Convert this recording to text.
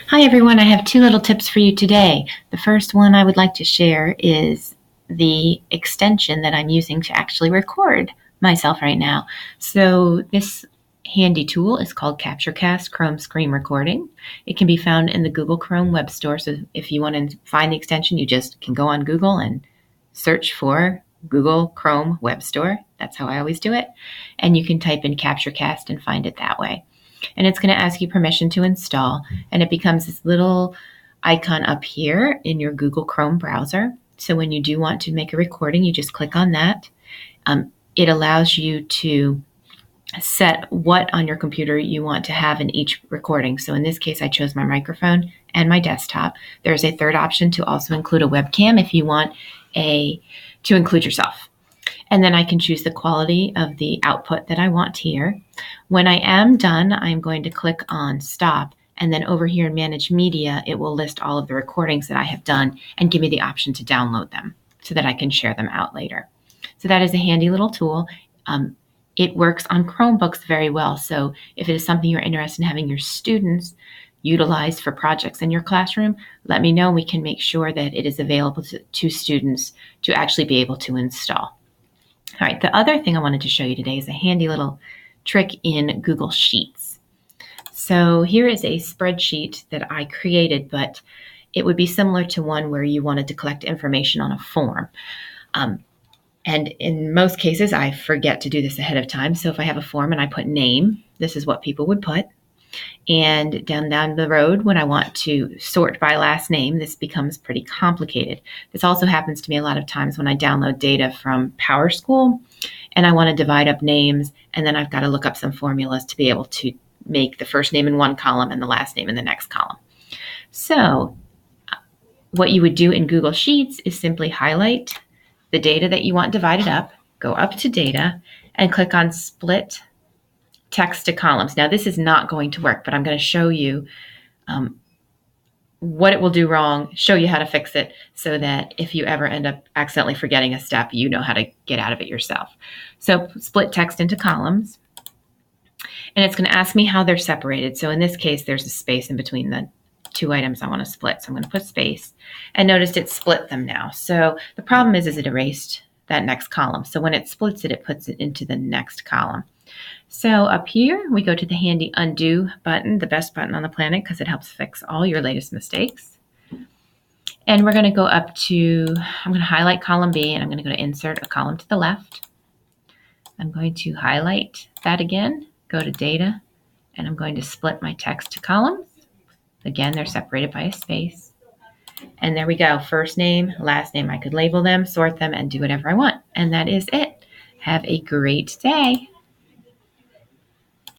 Hi everyone, I have two little tips for you today. The first one I would like to share is the extension that I'm using to actually record myself right now. So this handy tool is called CaptureCast Chrome Screen Recording. It can be found in the Google Chrome web store. So if you want to find the extension, you just can go on Google and search for Google Chrome web store. That's how I always do it. And you can type in CaptureCast and find it that way. And it's going to ask you permission to install, and it becomes this little icon up here in your Google Chrome browser. So when you do want to make a recording, you just click on that. It allows you to set what on your computer you want to have in each recording. So in this case, I chose my microphone and my desktop. There's a third option to also include a webcam if you want to include yourself. And then I can choose the quality of the output that I want here. When I am done, I'm going to click on stop. And then over here in Manage Media, it will list all of the recordings that I have done and give me the option to download them so that I can share them out later. So that is a handy little tool. It works on Chromebooks very well. So if it is something you're interested in having your students utilize for projects in your classroom, let me know. We can make sure that it is available to students to actually be able to install. All right, the other thing I wanted to show you today is a handy little trick in Google Sheets. So here is a spreadsheet that I created, but it would be similar to one where you wanted to collect information on a form. And in most cases, I forget to do this ahead of time. So if I have a form and I put name, this is what people would put. And down the road, when I want to sort by last name, this becomes pretty complicated. This also happens to me a lot of times when I download data from PowerSchool and I want to divide up names, and then I've got to look up some formulas to be able to make the first name in one column and the last name in the next column. So what you would do in Google Sheets is simply highlight the data that you want divided up, go up to data, and click on split text to columns. Now, this is not going to work, but I'm going to show you what it will do wrong, show you how to fix it so that if you ever end up accidentally forgetting a step, you know how to get out of it yourself. So split text into columns, and it's going to ask me how they're separated. So in this case, there's a space in between the two items I want to split. So I'm going to put space, and notice it split them now. So the problem is it erased that next column. So when it splits it, it puts it into the next column. So up here, we go to the handy undo button, the best button on the planet because it helps fix all your latest mistakes. And we're going to go up to, I'm going to highlight column B, and I'm going to go to insert a column to the left. I'm going to highlight that again, go to data, and I'm going to split my text to columns. Again, they're separated by a space. And there we go, first name, last name. I could label them, sort them, and do whatever I want. And that is it. Have a great day.